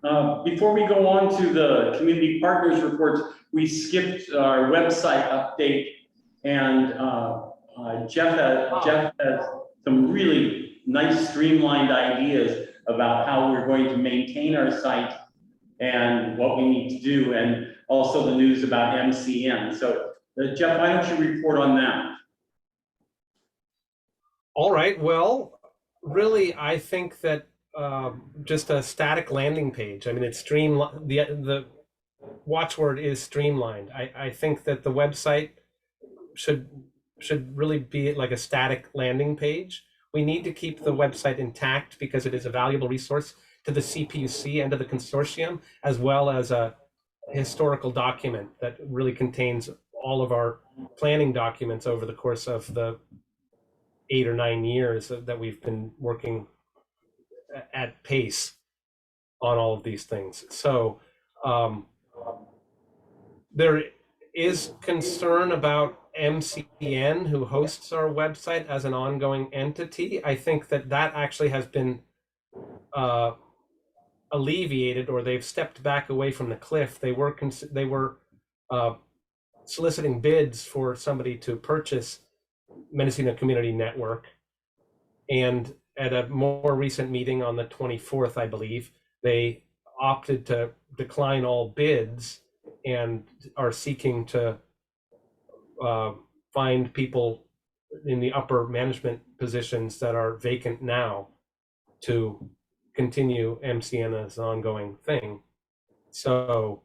Before we go on to the community partners reports, we skipped our website update, and Jeff has some really nice streamlined ideas about how we're going to maintain our site and what we need to do, and also the news about MCN. So Jeff, why don't you report on that? All right, well, really, I think that just a static landing page. I mean, it's streamlined. The watchword is streamlined. I think that the website should really be like a static landing page. We need to keep the website intact because it is a valuable resource to the CPUC and to the consortium, as well as a historical document that really contains all of our planning documents over the course of the 8 or 9 years that we've been working at pace on all of these things. So there is concern about MCN, who hosts our website, as an ongoing entity. I think that actually has been alleviated, or they've stepped back away from the cliff. They were soliciting bids for somebody to purchase Mendocino Community Network, and at a more recent meeting on the 24th, I believe, they opted to decline all bids and are seeking to find people in the upper management positions that are vacant now to continue MCN as an ongoing thing. So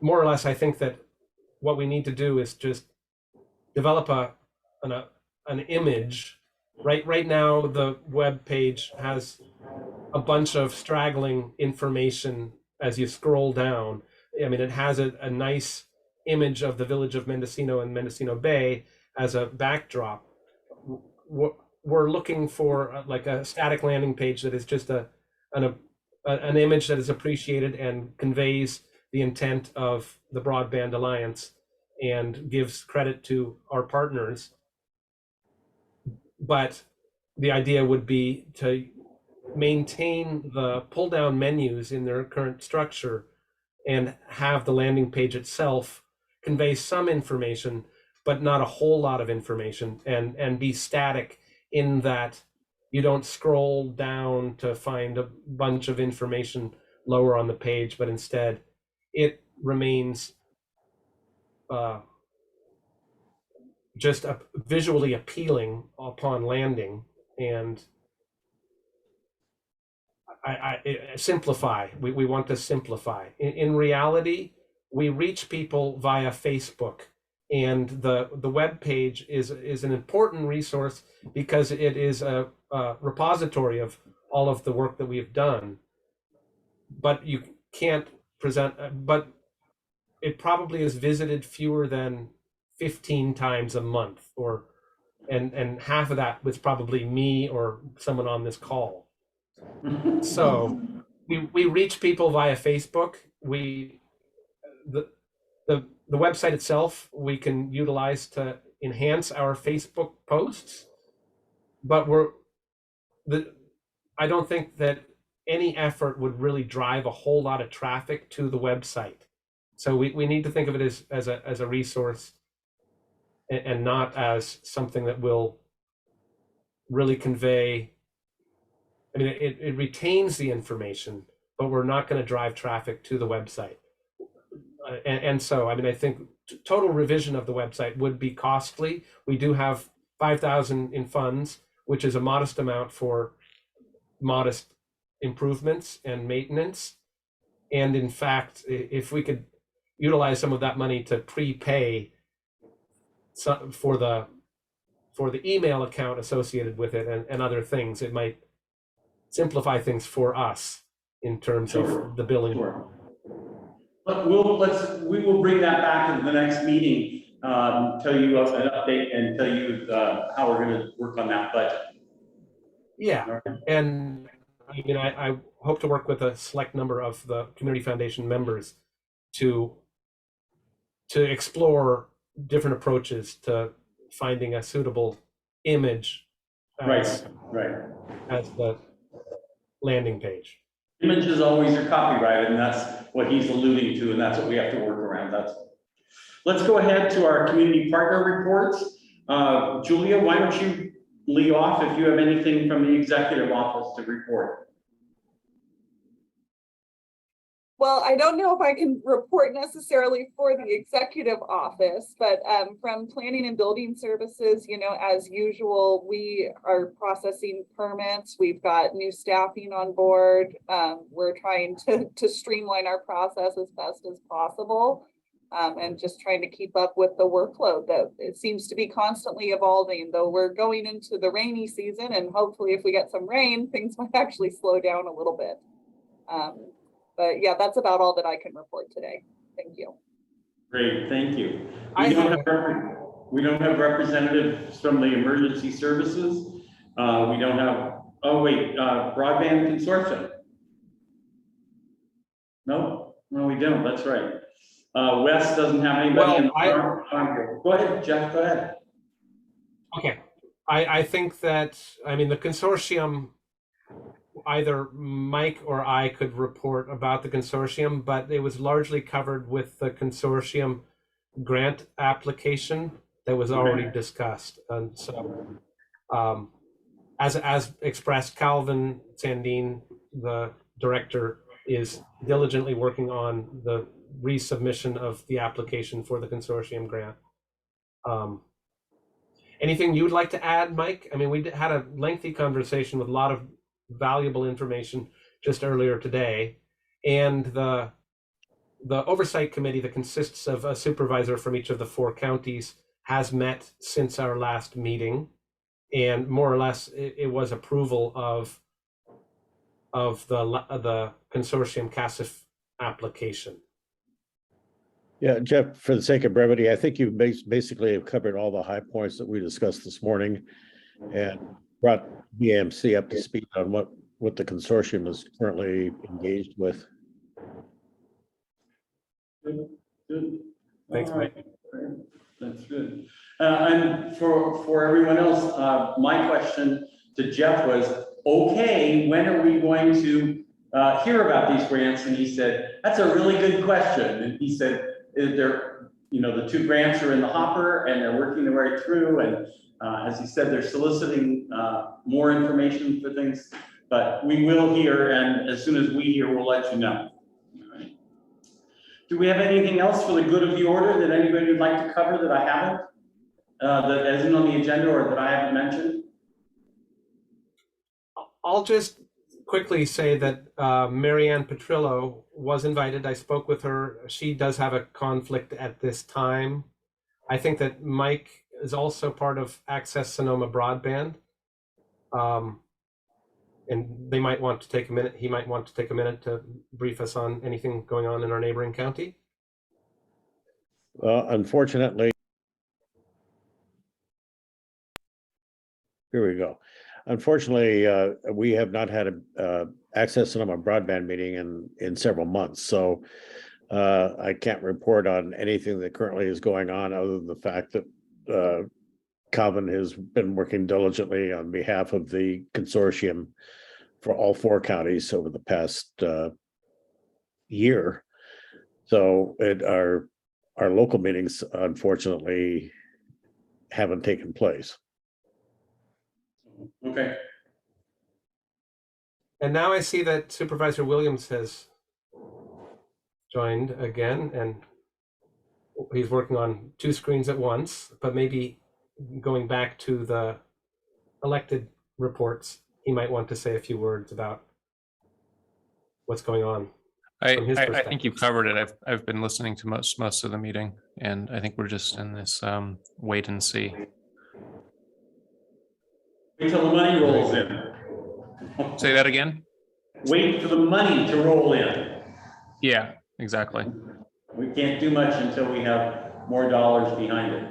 more or less, I think that what we need to do is just develop an image. Right now, the web page has a bunch of straggling information as you scroll down. I mean, it has a nice image of the village of Mendocino and Mendocino Bay as a backdrop. We're looking for like a static landing page that is just an image that is appreciated and conveys the intent of the Broadband Alliance and gives credit to our partners. But the idea would be to maintain the pull down menus in their current structure and have the landing page itself convey some information, but not a whole lot of information, and be static in that you don't scroll down to find a bunch of information lower on the page, but instead it remains just visually appealing upon landing, and simplify. We want to simplify. In reality, we reach people via Facebook, and the web page is an important resource because it is a repository of all of the work that we've done. But you can't present. But it probably is visited fewer than 15 times a month, and half of that was probably me or someone on this call. So we reach people via Facebook. The website itself we can utilize to enhance our Facebook posts, but I don't think that any effort would really drive a whole lot of traffic to the website. So we need to think of it as a resource, and not as something that will really convey. I mean, it retains the information, but we're not going to drive traffic to the website. And so, I mean, I think total revision of the website would be costly. We do have 5,000 in funds, which is a modest amount for modest improvements and maintenance. And in fact, if we could utilize some of that money to prepay for the email account associated with it and other things, it might simplify things for us in terms of the billing. Sure. But we will bring that back in the next meeting, tell you an update and tell you how we're going to work on that budget. Yeah, right. And I hope to work with a select number of the Community Foundation members to explore different approaches to finding a suitable image as the landing page. Images always are copyrighted, and that's what he's alluding to, and that's what we have to work around. Let's go ahead to our community partner reports. Julia, why don't you lead off if you have anything from the executive office to report? Well, I don't know if I can report necessarily for the executive office, but from planning and building services, as usual, we are processing permits. We've got new staffing on board. We're trying to streamline our process as best as possible, and just trying to keep up with the workload that it seems to be constantly evolving, though we're going into the rainy season, and hopefully if we get some rain, things might actually slow down a little bit. But yeah, that's about all that I can report today. Thank you. Great, thank you. We don't have representatives from the emergency services. We don't have, Broadband Consortium. No, we don't, that's right. Wes doesn't have anybody. Go ahead, Jeff, go ahead. Okay, I think that, the consortium, either Mike or I could report about the consortium, but it was largely covered with the consortium grant application that was already discussed. And so, as expressed, Calvin Sandine, the director, is diligently working on the resubmission of the application for the consortium grant. Anything you would like to add, Mike? We had a lengthy conversation with a lot of valuable information just earlier today, and the oversight committee that consists of a supervisor from each of the 4 counties has met since our last meeting, and more or less it was approval of the consortium CASIF application. Yeah, Jeff, for the sake of brevity, I think you basically have covered all the high points that we discussed this morning and brought BAMC up to speed on what the consortium is currently engaged with. Good. Thanks, Mike. That's good. And for everyone else, my question to Jeff was, okay, when are we going to hear about these grants? And he said, that's a really good question. And he said, the 2 grants are in the hopper and they're working their way through. And as he said, they're soliciting more information for things, but we will hear, and as soon as we hear, we'll let you know. All right. Do we have anything else for the good of the order that anybody would like to cover that I haven't, that isn't on the agenda or that I haven't mentioned? I'll just quickly say that Marianne Petrillo was invited. I spoke with her. She does have a conflict at this time. I think that Mike is also part of Access Sonoma Broadband. And they might want to take a minute. He might want to take a minute to brief us on anything going on in our neighboring county. Well, unfortunately, here we go. Unfortunately, we have not had a Access Sonoma Broadband meeting in several months. So I can't report on anything that currently is going on other than the fact that Calvin has been working diligently on behalf of the consortium for all 4 counties over the past year. So our local meetings, unfortunately, haven't taken place. Okay. And now I see that Supervisor Williams has joined again, and he's working on 2 screens at once, but maybe going back to the elected reports, he might want to say a few words about what's going on. I think you've covered it. I've been listening to most of the meeting, and I think we're just in this wait and see. Wait till the money rolls in. Say that again? Wait for the money to roll in. Yeah, exactly. We can't do much until we have more dollars behind it.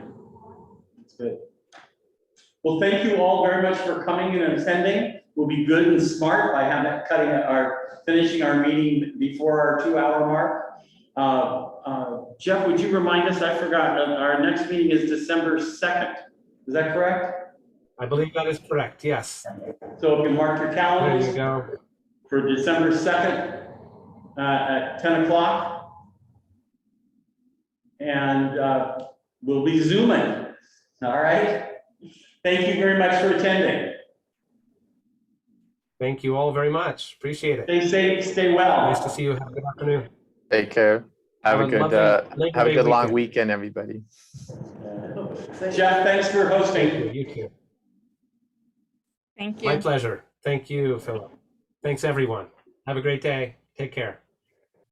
That's good. Well, thank you all very much for coming and attending. We'll be good and smart by finishing our meeting before our 2-hour mark. Jeff, would you remind us? I forgot. Our next meeting is December 2nd. Is that correct? I believe that is correct. Yes. So you can mark your calendars. There you go. for December 2nd at 10 o'clock. And we'll be Zooming. All right. Thank you very much for attending. Thank you all very much. Appreciate it. Stay safe, stay well. Nice to see you. Have a good afternoon. Take care. Have a good Labor Day long weekend, everybody. Jeff, thanks for Thank hosting. you. You too. Thank My you. pleasure. Thank you, Philip. Thanks, everyone. Have a great day. Take care.